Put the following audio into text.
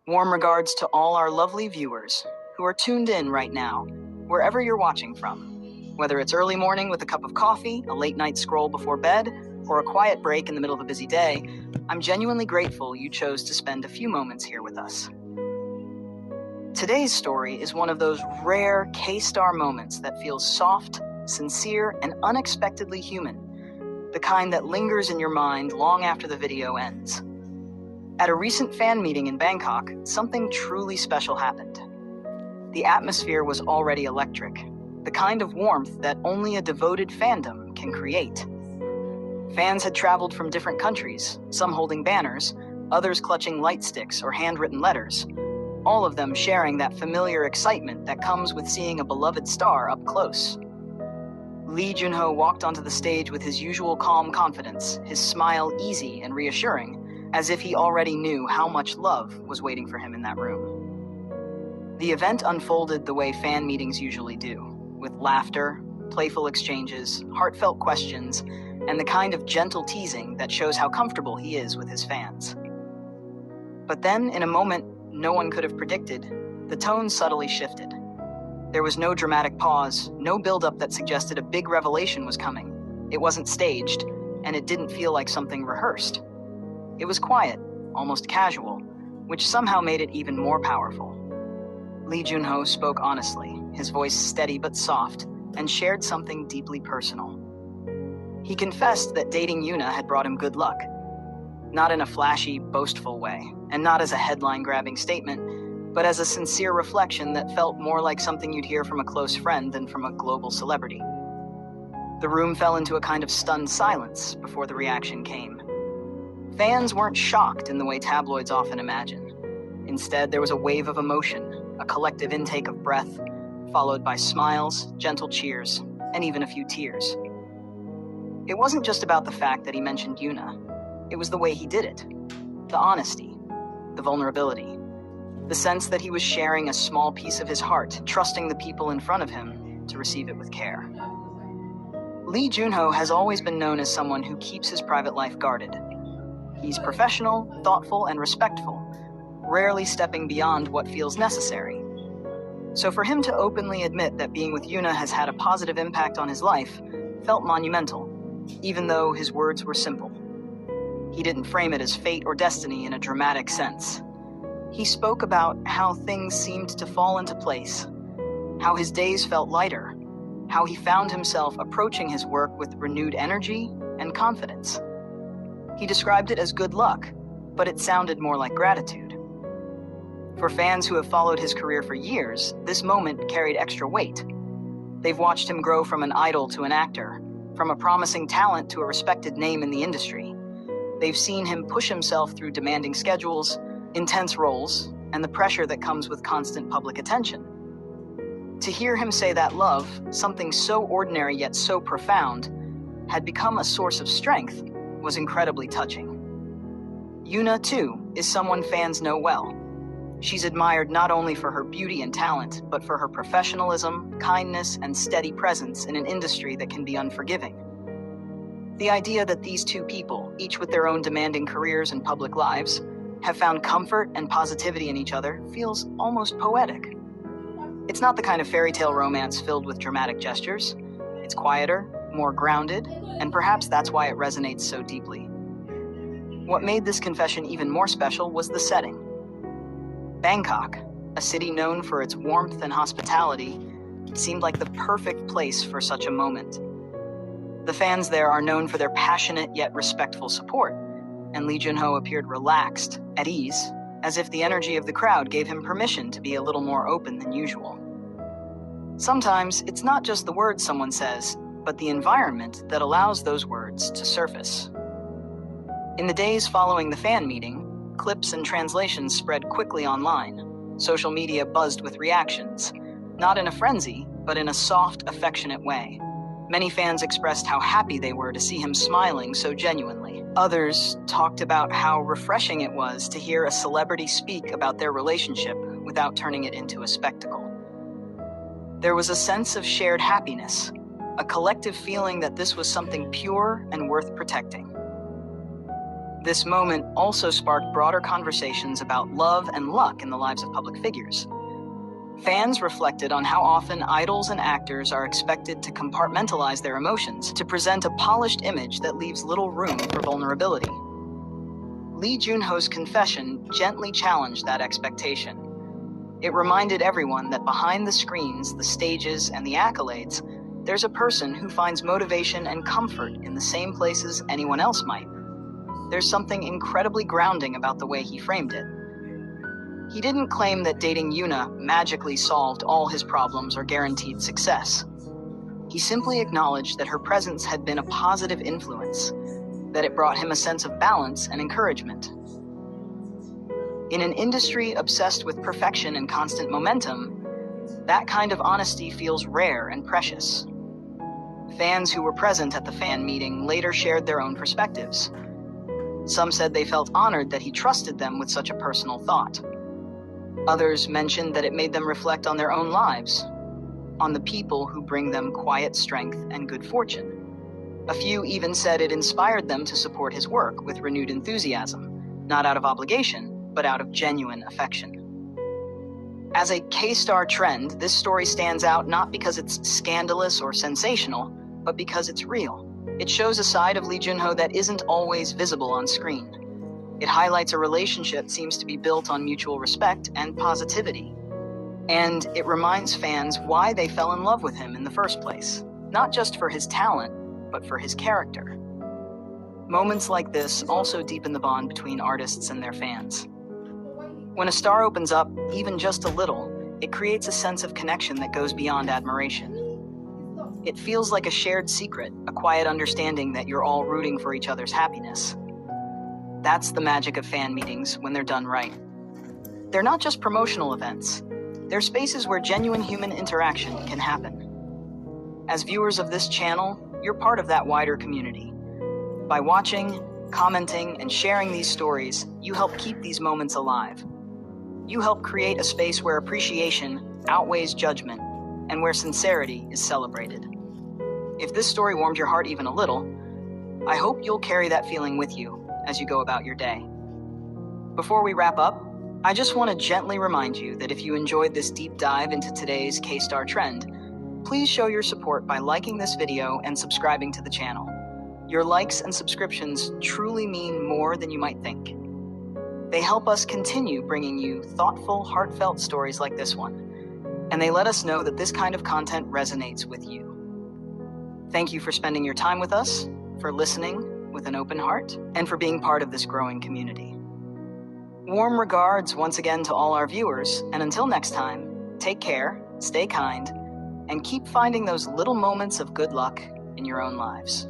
Warm regards to all our lovely viewers who are tuned in right now, wherever you're watching from. Whether it's early morning with a cup of coffee, a late night scroll before bed, or a quiet break in the middle of a busy day, I'm genuinely grateful you chose to spend a few moments here with us. Today's story is one of those rare K-star moments that feels soft, sincere, and unexpectedly human, the kind that lingers in your mind long after the video ends. At a recent fan meeting in Bangkok, something truly special happened. The atmosphere was already electric, the kind of warmth that only a devoted fandom can create. Fans had traveled from different countries, some holding banners, others clutching light sticks or handwritten letters, all of them sharing that familiar excitement that comes with seeing a beloved star up close. Lee Junho walked onto the stage with his usual calm confidence, his smile easy and reassuring, as if he already knew how much love was waiting for him in that room. The event unfolded the way fan meetings usually do, with laughter, playful exchanges, heartfelt questions, and the kind of gentle teasing that shows how comfortable he is with his fans. But then, in a moment no one could have predicted, the tone subtly shifted. There was no dramatic pause, no build-up that suggested a big revelation was coming. It wasn't staged, and it didn't feel like something rehearsed. It was quiet, almost casual, which somehow made it even more powerful. Lee Junho spoke honestly, his voice steady but soft, and shared something deeply personal. He confessed that dating Yoona had brought him good luck. Not in a flashy, boastful way, and not as a headline-grabbing statement, but as a sincere reflection that felt more like something you'd hear from a close friend than from a global celebrity. The room fell into a kind of stunned silence before the reaction came. Fans weren't shocked in the way tabloids often imagine. Instead, there was a wave of emotion, a collective intake of breath, followed by smiles, gentle cheers, and even a few tears. It wasn't just about the fact that he mentioned Yoona. It was the way he did it. The honesty, the vulnerability, the sense that he was sharing a small piece of his heart, trusting the people in front of him to receive it with care. Lee Junho has always been known as someone who keeps his private life guarded. He's professional, thoughtful, and respectful, rarely stepping beyond what feels necessary. So for him to openly admit that being with Yoona has had a positive impact on his life felt monumental, even though his words were simple. He didn't frame it as fate or destiny in a dramatic sense. He spoke about how things seemed to fall into place, how his days felt lighter, how he found himself approaching his work with renewed energy and confidence. He described it as good luck, but it sounded more like gratitude. For fans who have followed his career for years, this moment carried extra weight. They've watched him grow from an idol to an actor, from a promising talent to a respected name in the industry. They've seen him push himself through demanding schedules, intense roles, and the pressure that comes with constant public attention. To hear him say that love, something so ordinary yet so profound, had become a source of strength was incredibly touching. Yoona, too, is someone fans know well. She's admired not only for her beauty and talent, but for her professionalism, kindness, and steady presence in an industry that can be unforgiving. The idea that these two people, each with their own demanding careers and public lives, have found comfort and positivity in each other feels almost poetic. It's not the kind of fairy tale romance filled with dramatic gestures. It's quieter, more grounded, and perhaps that's why it resonates so deeply. What made this confession even more special was the setting. Bangkok, a city known for its warmth and hospitality, seemed like the perfect place for such a moment. The fans there are known for their passionate yet respectful support, and Lee Junho appeared relaxed, at ease, as if the energy of the crowd gave him permission to be a little more open than usual. Sometimes it's not just the words someone says, but the environment that allows those words to surface. In the days following the fan meeting, clips and translations spread quickly online. Social media buzzed with reactions, not in a frenzy, but in a soft, affectionate way. Many fans expressed how happy they were to see him smiling so genuinely. Others talked about how refreshing it was to hear a celebrity speak about their relationship without turning it into a spectacle. There was a sense of shared happiness, a collective feeling that this was something pure and worth protecting. This moment also sparked broader conversations about love and luck in the lives of public figures. Fans reflected on how often idols and actors are expected to compartmentalize their emotions to present a polished image that leaves little room for vulnerability. Lee Junho's confession gently challenged that expectation. It reminded everyone that behind the screens, the stages, and the accolades, there's a person who finds motivation and comfort in the same places anyone else might. There's something incredibly grounding about the way he framed it. He didn't claim that dating Yoona magically solved all his problems or guaranteed success. He simply acknowledged that her presence had been a positive influence, that it brought him a sense of balance and encouragement. In an industry obsessed with perfection and constant momentum, that kind of honesty feels rare and precious. Fans who were present at the fan meeting later shared their own perspectives. Some said they felt honored that he trusted them with such a personal thought. Others mentioned that it made them reflect on their own lives, on the people who bring them quiet strength and good fortune. A few even said it inspired them to support his work with renewed enthusiasm, not out of obligation, but out of genuine affection. As a K-star trend, this story stands out not because it's scandalous or sensational, but because it's real. It shows a side of Lee Junho that isn't always visible on screen. It highlights a relationship that seems to be built on mutual respect and positivity. And it reminds fans why they fell in love with him in the first place, not just for his talent, but for his character. Moments like this also deepen the bond between artists and their fans. When a star opens up, even just a little, it creates a sense of connection that goes beyond admiration. It feels like a shared secret, a quiet understanding that you're all rooting for each other's happiness. That's the magic of fan meetings when they're done right. They're not just promotional events. They're spaces where genuine human interaction can happen. As viewers of this channel, you're part of that wider community. By watching, commenting, and sharing these stories, you help keep these moments alive. You help create a space where appreciation outweighs judgment and where sincerity is celebrated. If this story warmed your heart even a little, I hope you'll carry that feeling with you as you go about your day. Before we wrap up, I just want to gently remind you that if you enjoyed this deep dive into today's K-star trend, please show your support by liking this video and subscribing to the channel. Your likes and subscriptions truly mean more than you might think. They help us continue bringing you thoughtful, heartfelt stories like this one, and they let us know that this kind of content resonates with you. Thank you for spending your time with us, for listening with an open heart, and for being part of this growing community. Warm regards once again to all our viewers, and until next time, take care, stay kind, and keep finding those little moments of good luck in your own lives.